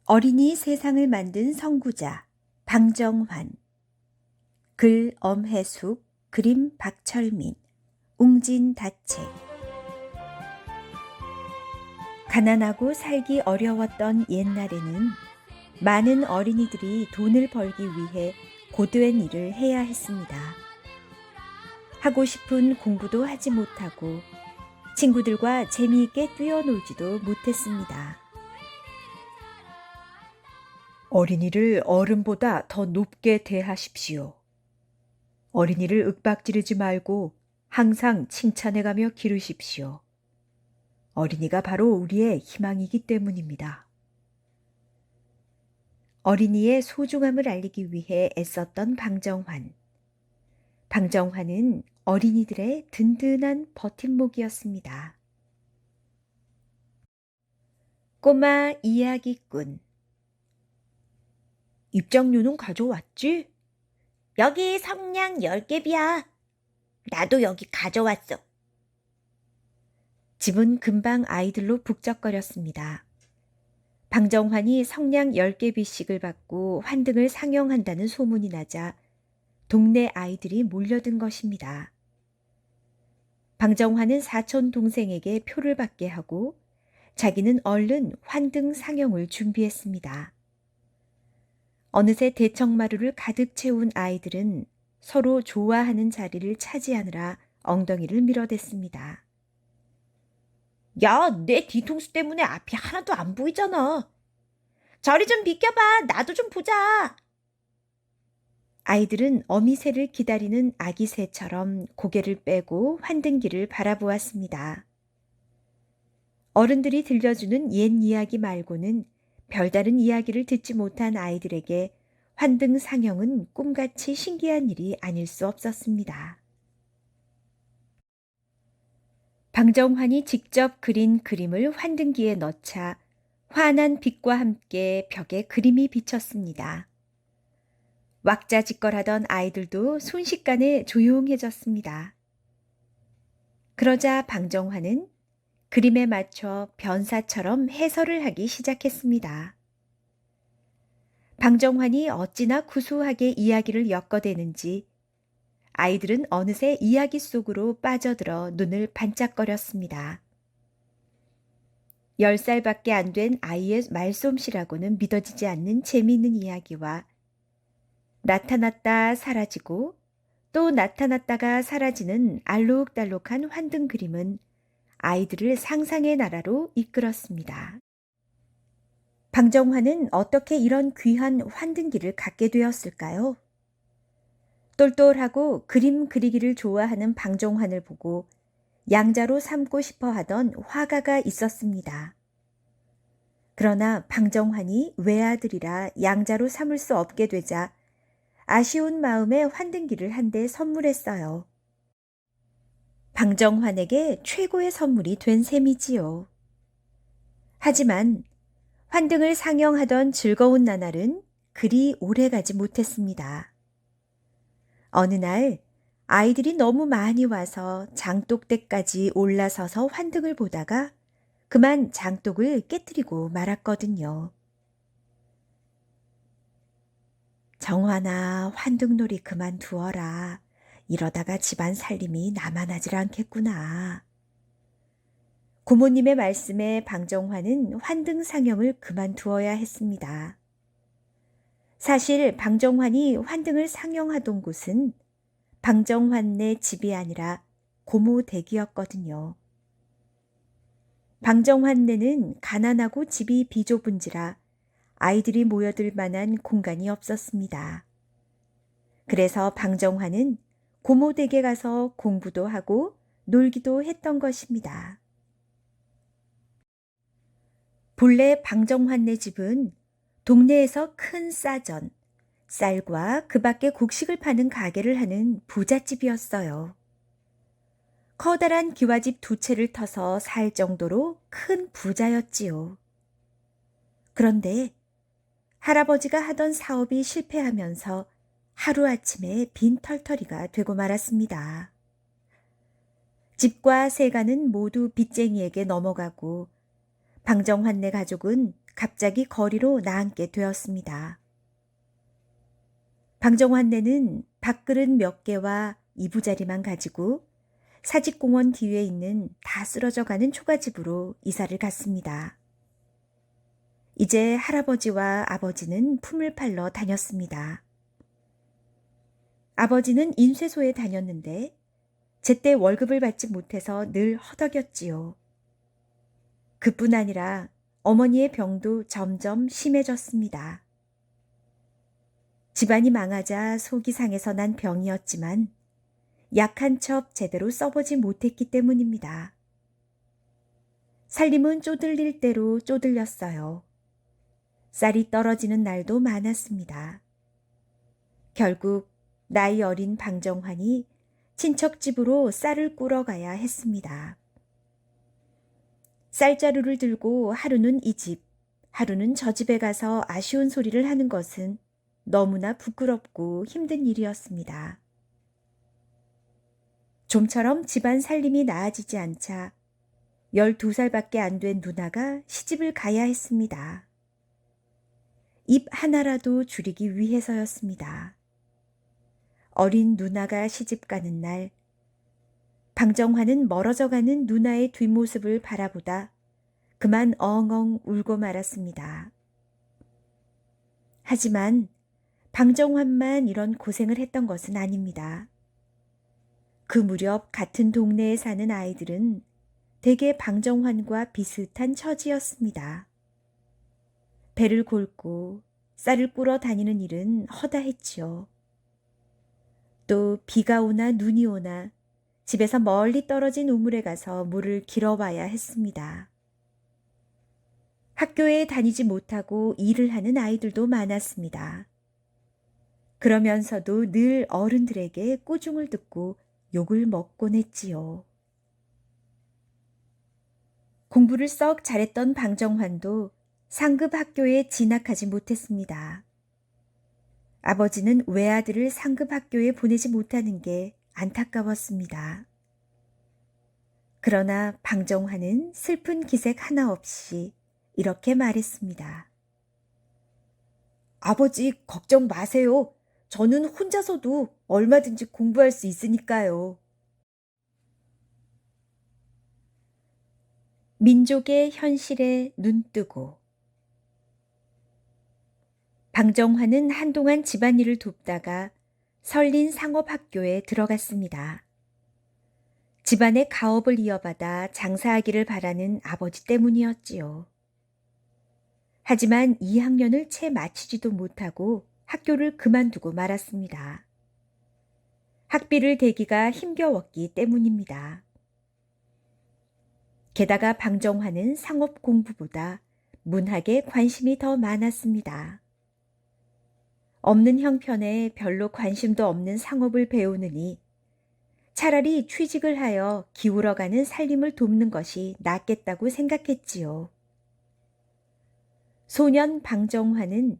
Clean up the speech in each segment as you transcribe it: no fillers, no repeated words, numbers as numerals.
어린이 세상을 만든 선구자 방정환. 글 엄혜숙, 그림 박철민, 웅진 다책. 가난하고 살기 어려웠던 옛날에는 많은 어린이들이 돈을 벌기 위해 고된 일을 해야 했습니다. 하고 싶은 공부도 하지 못하고 친구들과 재미있게 뛰어놀지도 못했습니다. 어린이를 어른보다 더 높게 대하십시오. 어린이를 윽박지르지 말고 항상 칭찬해가며 기르십시오. 어린이가 바로 우리의 희망이기 때문입니다. 어린이의 소중함을 알리기 위해 애썼던 방정환. 방정환은 어린이들의 든든한 버팀목이었습니다. 꼬마 이야기꾼. 입장료는 가져왔지? 여기 성냥 10개비야. 나도 여기 가져왔어. 집은 금방 아이들로 북적거렸습니다. 방정환이 성냥 10개비씩을 받고 환등을 상영한다는 소문이 나자 동네 아이들이 몰려든 것입니다. 방정환은 사촌 동생에게 표를 받게 하고 자기는 얼른 환등 상영을 준비했습니다. 어느새 대청마루를 가득 채운 아이들은 서로 좋아하는 자리를 차지하느라 엉덩이를 밀어댔습니다. 야, 내 뒤통수 때문에 앞이 하나도 안 보이잖아. 저리 좀 비켜봐. 나도 좀 보자. 아이들은 어미새를 기다리는 아기 새처럼 고개를 빼고 환등기를 바라보았습니다. 어른들이 들려주는 옛 이야기 말고는 별다른 이야기를 듣지 못한 아이들에게 환등 상영은 꿈같이 신기한 일이 아닐 수 없었습니다. 방정환이 직접 그린 그림을 환등기에 넣자 환한 빛과 함께 벽에 그림이 비쳤습니다. 왁자지껄하던 아이들도 순식간에 조용해졌습니다. 그러자 방정환은 그림에 맞춰 변사처럼 해설을 하기 시작했습니다. 방정환이 어찌나 구수하게 이야기를 엮어대는지 아이들은 어느새 이야기 속으로 빠져들어 눈을 반짝거렸습니다. 10살밖에 안 된 아이의 말솜씨라고는 믿어지지 않는 재미있는 이야기와 나타났다 사라지고 또 나타났다가 사라지는 알록달록한 환등 그림은 아이들을 상상의 나라로 이끌었습니다. 방정환은 어떻게 이런 귀한 환등기를 갖게 되었을까요? 똘똘하고 그림 그리기를 좋아하는 방정환을 보고 양자로 삼고 싶어 하던 화가가 있었습니다. 그러나 방정환이 외아들이라 양자로 삼을 수 없게 되자 아쉬운 마음에 환등기를 한 대 선물했어요. 방정환에게 최고의 선물이 된 셈이지요. 하지만 환등을 상영하던 즐거운 나날은 그리 오래가지 못했습니다. 어느 날 아이들이 너무 많이 와서 장독대까지 올라서서 환등을 보다가 그만 장독을 깨뜨리고 말았거든요. 정환아, 환등놀이 그만두어라. 이러다가 집안 살림이 남아나질 않겠구나. 고모님의 말씀에 방정환은 환등 상영을 그만두어야 했습니다. 사실 방정환이 환등을 상영하던 곳은 방정환네 집이 아니라 고모 댁이었거든요. 방정환네는 가난하고 집이 비좁은지라 아이들이 모여들 만한 공간이 없었습니다. 그래서 방정환은 고모 댁에 가서 공부도 하고 놀기도 했던 것입니다. 본래 방정환네 집은 동네에서 큰 싸전, 쌀과 그 밖에 곡식을 파는 가게를 하는 부잣집이었어요. 커다란 기와집 2채를 터서 살 정도로 큰 부자였지요. 그런데 할아버지가 하던 사업이 실패하면서 하루아침에 빈털터리가 되고 말았습니다. 집과 세가는 모두 빚쟁이에게 넘어가고 방정환네 가족은 갑자기 거리로 나앉게 되었습니다. 방정환네는 밥그릇 몇 개와 이부자리만 가지고 사직공원 뒤에 있는 다 쓰러져가는 초가집으로 이사를 갔습니다. 이제 할아버지와 아버지는 품을 팔러 다녔습니다. 아버지는 인쇄소에 다녔는데 제때 월급을 받지 못해서 늘 허덕였지요. 그뿐 아니라 어머니의 병도 점점 심해졌습니다. 집안이 망하자 속이 상해서 난 병이었지만 약한 첩 제대로 써보지 못했기 때문입니다. 살림은 쪼들릴 대로 쪼들렸어요. 쌀이 떨어지는 날도 많았습니다. 결국 나이 어린 방정환이 친척 집으로 쌀을 꾸러 가야 했습니다. 쌀자루를 들고 하루는 이 집, 하루는 저 집에 가서 아쉬운 소리를 하는 것은 너무나 부끄럽고 힘든 일이었습니다. 좀처럼 집안 살림이 나아지지 않자 12살밖에 안 된 누나가 시집을 가야 했습니다. 입 하나라도 줄이기 위해서였습니다. 어린 누나가 시집 가는 날, 방정환은 멀어져가는 누나의 뒷모습을 바라보다 그만 엉엉 울고 말았습니다. 하지만 방정환만 이런 고생을 했던 것은 아닙니다. 그 무렵 같은 동네에 사는 아이들은 대개 방정환과 비슷한 처지였습니다. 배를 곪고 쌀을 꾸러 다니는 일은 허다했지요. 또 비가 오나 눈이 오나 집에서 멀리 떨어진 우물에 가서 물을 길어와야 했습니다. 학교에 다니지 못하고 일을 하는 아이들도 많았습니다. 그러면서도 늘 어른들에게 꾸중을 듣고 욕을 먹곤 했지요. 공부를 썩 잘했던 방정환도 상급 학교에 진학하지 못했습니다. 아버지는 외아들을 상급 학교에 보내지 못하는 게 안타까웠습니다. 그러나 방정환은 슬픈 기색 하나 없이 이렇게 말했습니다. 아버지, 걱정 마세요. 저는 혼자서도 얼마든지 공부할 수 있으니까요. 민족의 현실에 눈뜨고 방정환은 한동안 집안일을 돕다가 설린 상업학교에 들어갔습니다. 집안의 가업을 이어받아 장사하기를 바라는 아버지 때문이었지요. 하지만 2학년을 채 마치지도 못하고 학교를 그만두고 말았습니다. 학비를 대기가 힘겨웠기 때문입니다. 게다가 방정환은 상업 공부보다 문학에 관심이 더 많았습니다. 없는 형편에 별로 관심도 없는 상업을 배우느니 차라리 취직을 하여 기울어가는 살림을 돕는 것이 낫겠다고 생각했지요. 소년 방정환은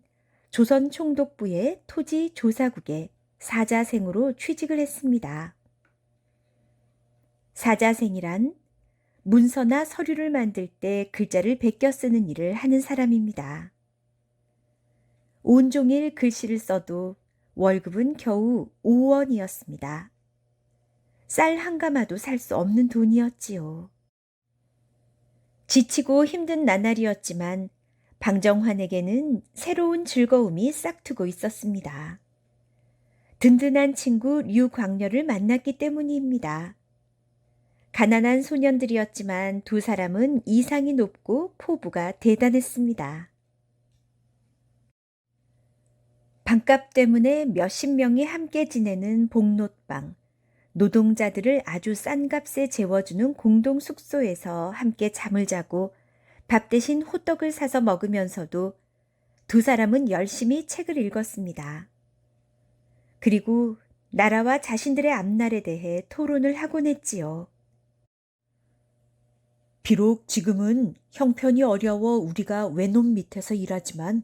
조선 총독부의 토지 조사국에 사자생으로 취직을 했습니다. 사자생이란 문서나 서류를 만들 때 글자를 베껴 쓰는 일을 하는 사람입니다. 온종일 글씨를 써도 월급은 겨우 5원이었습니다. 쌀 한 가마도 살 수 없는 돈이었지요. 지치고 힘든 나날이었지만 방정환에게는 새로운 즐거움이 싹트고 있었습니다. 든든한 친구 류광렬을 만났기 때문입니다. 가난한 소년들이었지만 두 사람은 이상이 높고 포부가 대단했습니다. 방값 때문에 몇십 명이 함께 지내는 복롯방, 노동자들을 아주 싼 값에 재워주는 공동 숙소에서 함께 잠을 자고 밥 대신 호떡을 사서 먹으면서도 두 사람은 열심히 책을 읽었습니다. 그리고 나라와 자신들의 앞날에 대해 토론을 하곤 했지요. 비록 지금은 형편이 어려워 우리가 외놈 밑에서 일하지만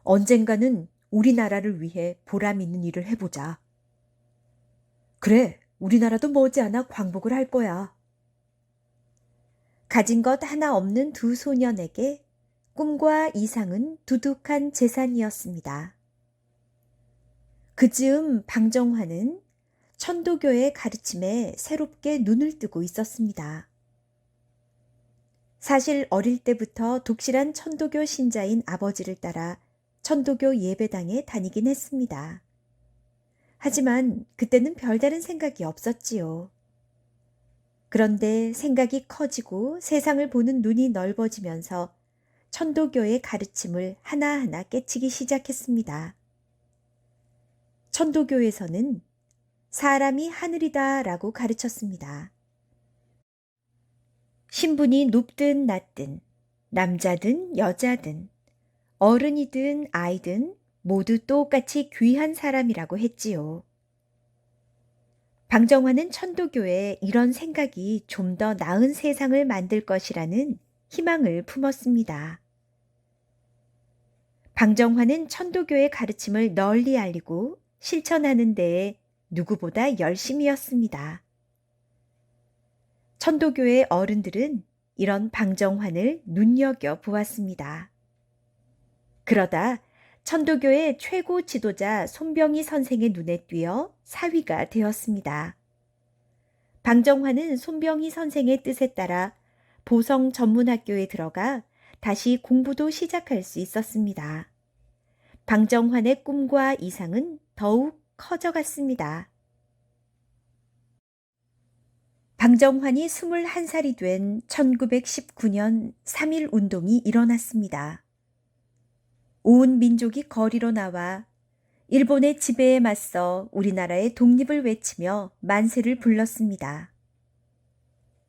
언젠가는 우리나라를 위해 보람 있는 일을 해보자. 그래, 우리나라도 머지않아 광복을 할 거야. 가진 것 하나 없는 두 소년에게 꿈과 이상은 두둑한 재산이었습니다. 그즈음 방정환은 천도교의 가르침에 새롭게 눈을 뜨고 있었습니다. 사실 어릴 때부터 독실한 천도교 신자인 아버지를 따라 천도교 예배당에 다니긴 했습니다. 하지만 그때는 별다른 생각이 없었지요. 그런데 생각이 커지고 세상을 보는 눈이 넓어지면서 천도교의 가르침을 하나하나 깨치기 시작했습니다. 천도교에서는 사람이 하늘이다 라고 가르쳤습니다. 신분이 높든 낮든, 남자든 여자든, 어른이든 아이든 모두 똑같이 귀한 사람이라고 했지요. 방정환은 천도교에 이런 생각이 좀 더 나은 세상을 만들 것이라는 희망을 품었습니다. 방정환은 천도교의 가르침을 널리 알리고 실천하는 데에 누구보다 열심이었습니다. 천도교의 어른들은 이런 방정환을 눈여겨 보았습니다. 그러다 천도교의 최고 지도자 손병희 선생의 눈에 띄어 사위가 되었습니다. 방정환은 손병희 선생의 뜻에 따라 보성 전문학교에 들어가 다시 공부도 시작할 수 있었습니다. 방정환의 꿈과 이상은 더욱 커져갔습니다. 방정환이 21살이 된 1919년 3.1 운동이 일어났습니다. 온 민족이 거리로 나와 일본의 지배에 맞서 우리나라의 독립을 외치며 만세를 불렀습니다.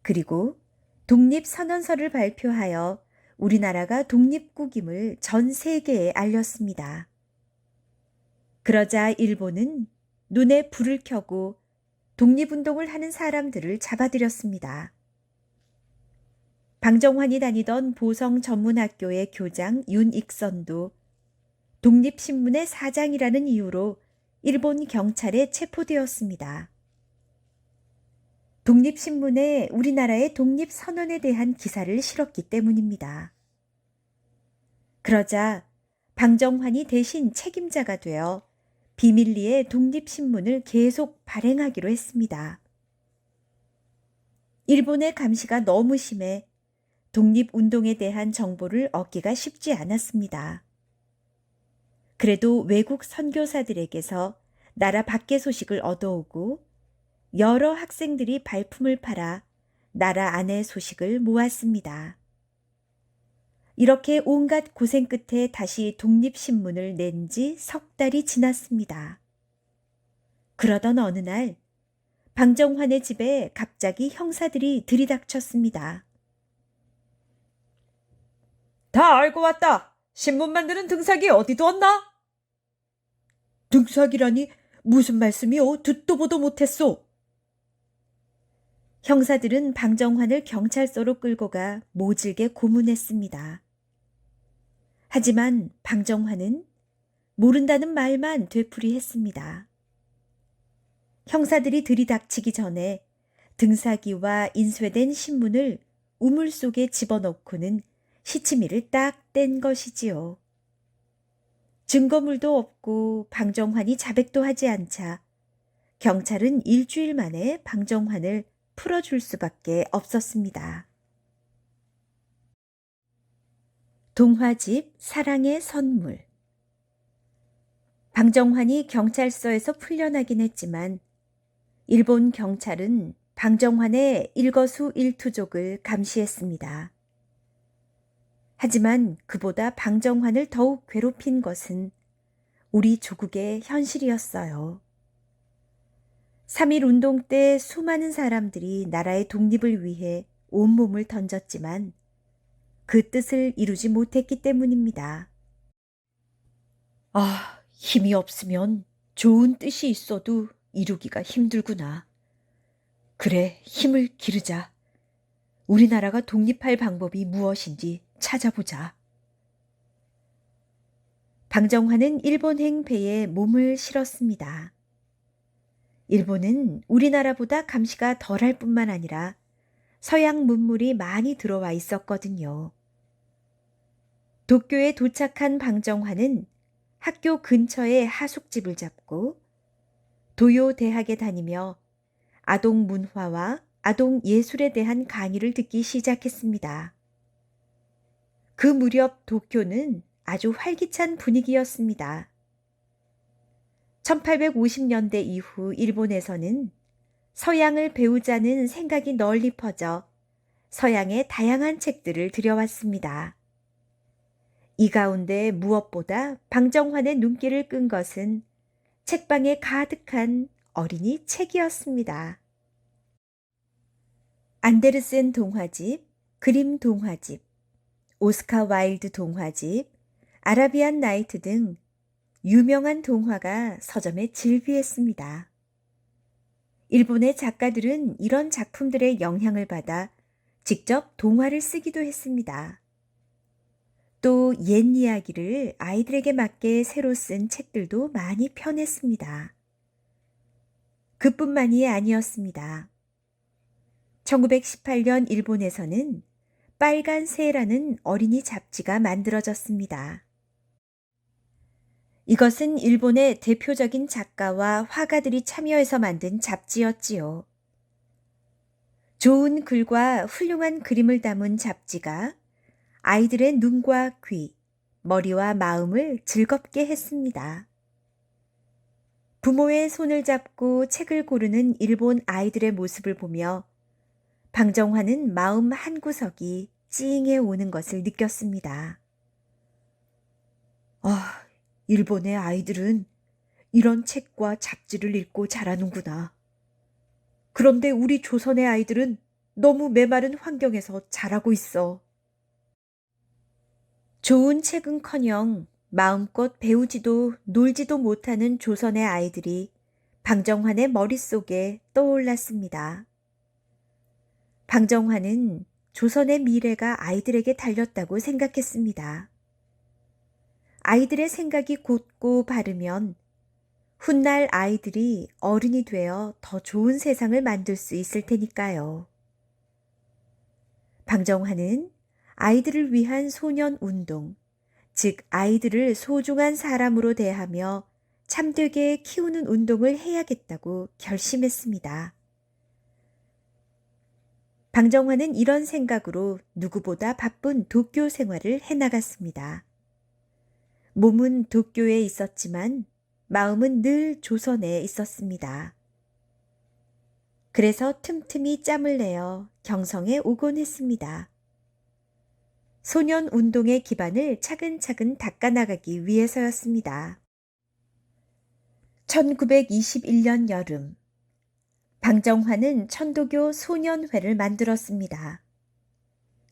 그리고 독립선언서를 발표하여 우리나라가 독립국임을 전 세계에 알렸습니다. 그러자 일본은 눈에 불을 켜고 독립운동을 하는 사람들을 잡아들였습니다. 방정환이 다니던 보성 전문학교의 교장 윤익선도 독립신문의 사장이라는 이유로 일본 경찰에 체포되었습니다. 독립신문에 우리나라의 독립선언에 대한 기사를 실었기 때문입니다. 그러자 방정환이 대신 책임자가 되어 비밀리에 독립신문을 계속 발행하기로 했습니다. 일본의 감시가 너무 심해 독립운동에 대한 정보를 얻기가 쉽지 않았습니다. 그래도 외국 선교사들에게서 나라 밖의 소식을 얻어오고 여러 학생들이 발품을 팔아 나라 안의 소식을 모았습니다. 이렇게 온갖 고생 끝에 다시 독립신문을 낸 지 석 달이 지났습니다. 그러던 어느 날 방정환의 집에 갑자기 형사들이 들이닥쳤습니다. 다 알고 왔다. 신문 만드는 등사기 어디 뒀나? 등사기라니 무슨 말씀이오? 듣도 보도 못했소. 형사들은 방정환을 경찰서로 끌고 가 모질게 고문했습니다. 하지만 방정환은 모른다는 말만 되풀이했습니다. 형사들이 들이닥치기 전에 등사기와 인쇄된 신문을 우물 속에 집어넣고는 시치미를 딱 뗀 것이지요. 증거물도 없고 방정환이 자백도 하지 않자 경찰은 일주일 만에 방정환을 풀어줄 수밖에 없었습니다. 동화집 사랑의 선물. 방정환이 경찰서에서 풀려나긴 했지만 일본 경찰은 방정환의 일거수일투족을 감시했습니다. 하지만 그보다 방정환을 더욱 괴롭힌 것은 우리 조국의 현실이었어요. 3.1 운동 때 수많은 사람들이 나라의 독립을 위해 온몸을 던졌지만 그 뜻을 이루지 못했기 때문입니다. 아, 힘이 없으면 좋은 뜻이 있어도 이루기가 힘들구나. 그래, 힘을 기르자. 우리나라가 독립할 방법이 무엇인지 찾아보자. 방정환은 일본행 배에 몸을 실었습니다. 일본은 우리나라보다 감시가 덜할 뿐만 아니라 서양 문물이 많이 들어와 있었거든요. 도쿄에 도착한 방정환은 학교 근처에 하숙집을 잡고 도요 대학에 다니며 아동 문화와 아동 예술에 대한 강의를 듣기 시작했습니다. 그 무렵 도쿄는 아주 활기찬 분위기였습니다. 1850년대 이후 일본에서는 서양을 배우자는 생각이 널리 퍼져 서양의 다양한 책들을 들여왔습니다. 이 가운데 무엇보다 방정환의 눈길을 끈 것은 책방에 가득한 어린이 책이었습니다. 안데르센 동화집, 그림 동화집, 오스카 와일드 동화집, 아라비안 나이트 등 유명한 동화가 서점에 질비했습니다. 일본의 작가들은 이런 작품들의 영향을 받아 직접 동화를 쓰기도 했습니다. 또 옛 이야기를 아이들에게 맞게 새로 쓴 책들도 많이 펴냈습니다. 그뿐만이 아니었습니다. 1918년 일본에서는 빨간 새라는 어린이 잡지가 만들어졌습니다. 이것은 일본의 대표적인 작가와 화가들이 참여해서 만든 잡지였지요. 좋은 글과 훌륭한 그림을 담은 잡지가 아이들의 눈과 귀, 머리와 마음을 즐겁게 했습니다. 부모의 손을 잡고 책을 고르는 일본 아이들의 모습을 보며 방정환은 마음 한구석이 찡해 오는 것을 느꼈습니다. 아, 일본의 아이들은 이런 책과 잡지를 읽고 자라는구나. 그런데 우리 조선의 아이들은 너무 메마른 환경에서 자라고 있어. 좋은 책은커녕 마음껏 배우지도 놀지도 못하는 조선의 아이들이 방정환의 머릿속에 떠올랐습니다. 방정환은 조선의 미래가 아이들에게 달렸다고 생각했습니다. 아이들의 생각이 곧고 바르면 훗날 아이들이 어른이 되어 더 좋은 세상을 만들 수 있을 테니까요. 방정환은 아이들을 위한 소년 운동, 즉 아이들을 소중한 사람으로 대하며 참되게 키우는 운동을 해야겠다고 결심했습니다. 방정환은 이런 생각으로 누구보다 바쁜 도쿄 생활을 해나갔습니다. 몸은 도쿄에 있었지만 마음은 늘 조선에 있었습니다. 그래서 틈틈이 짬을 내어 경성에 오곤 했습니다. 소년 운동의 기반을 차근차근 닦아나가기 위해서였습니다. 1921년 여름, 방정환은 천도교 소년회를 만들었습니다.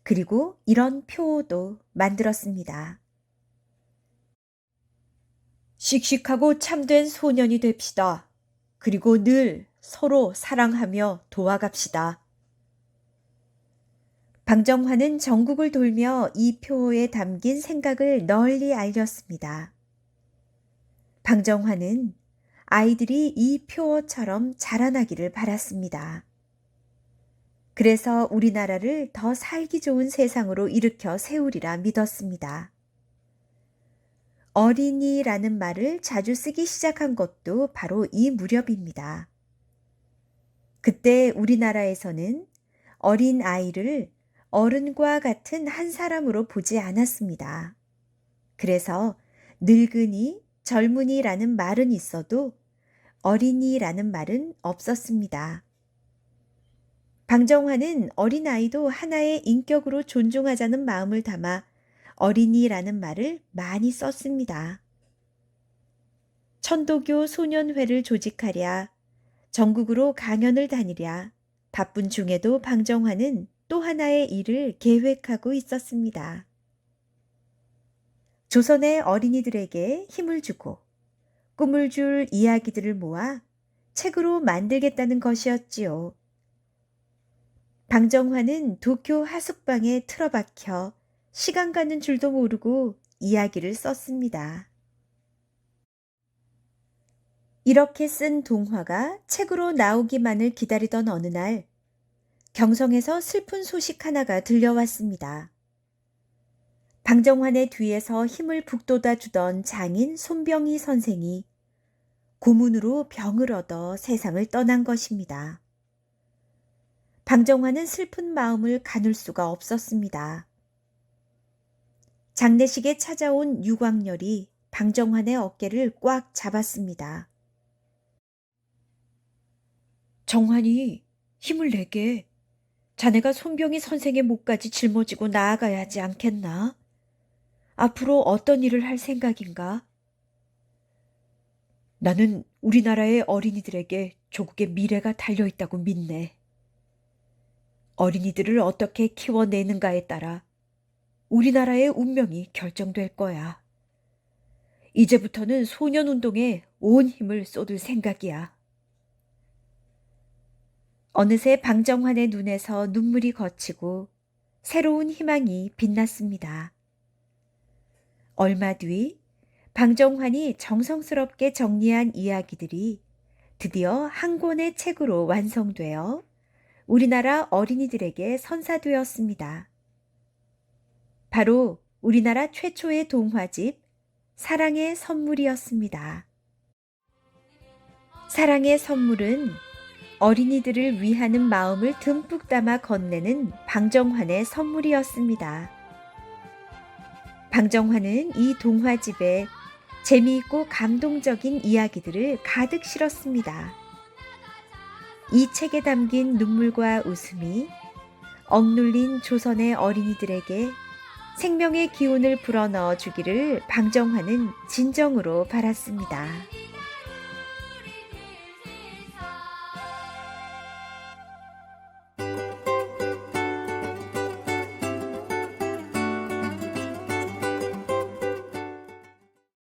그리고 이런 표도 만들었습니다. 씩씩하고 참된 소년이 됩시다. 그리고 늘 서로 사랑하며 도와갑시다. 방정환은 전국을 돌며 이 표에 담긴 생각을 널리 알렸습니다. 방정환은 아이들이 이 표어처럼 자라나기를 바랐습니다. 그래서 우리나라를 더 살기 좋은 세상으로 일으켜 세우리라 믿었습니다. 어린이라는 말을 자주 쓰기 시작한 것도 바로 이 무렵입니다. 그때 우리나라에서는 어린 아이를 어른과 같은 한 사람으로 보지 않았습니다. 그래서 늙은이, 젊은이라는 말은 있어도 어린이라는 말은 없었습니다. 방정환은 어린아이도 하나의 인격으로 존중하자는 마음을 담아 어린이라는 말을 많이 썼습니다. 천도교 소년회를 조직하랴, 전국으로 강연을 다니랴, 바쁜 중에도 방정환은 또 하나의 일을 계획하고 있었습니다. 조선의 어린이들에게 힘을 주고 꿈을 줄 이야기들을 모아 책으로 만들겠다는 것이었지요. 방정환은 도쿄 하숙방에 틀어박혀 시간 가는 줄도 모르고 이야기를 썼습니다. 이렇게 쓴 동화가 책으로 나오기만을 기다리던 어느 날 경성에서 슬픈 소식 하나가 들려왔습니다. 방정환의 뒤에서 힘을 북돋아 주던 장인 손병희 선생이 고문으로 병을 얻어 세상을 떠난 것입니다. 방정환은 슬픈 마음을 가눌 수가 없었습니다. 장례식에 찾아온 유광열이 방정환의 어깨를 꽉 잡았습니다. 정환이, 힘을 내게. 자네가 손병희 선생의 목까지 짊어지고 나아가야 하지 않겠나? 앞으로 어떤 일을 할 생각인가? 나는 우리나라의 어린이들에게 조국의 미래가 달려있다고 믿네. 어린이들을 어떻게 키워내는가에 따라 우리나라의 운명이 결정될 거야. 이제부터는 소년운동에 온 힘을 쏟을 생각이야. 어느새 방정환의 눈에서 눈물이 거치고 새로운 희망이 빛났습니다. 얼마 뒤 방정환이 정성스럽게 정리한 이야기들이 드디어 한 권의 책으로 완성되어 우리나라 어린이들에게 선사되었습니다. 바로 우리나라 최초의 동화집 사랑의 선물이었습니다. 사랑의 선물은 어린이들을 위하는 마음을 듬뿍 담아 건네는 방정환의 선물이었습니다. 방정환은 이 동화집에 재미있고 감동적인 이야기들을 가득 실었습니다. 이 책에 담긴 눈물과 웃음이 억눌린 조선의 어린이들에게 생명의 기운을 불어넣어 주기를 방정환은 진정으로 바랐습니다.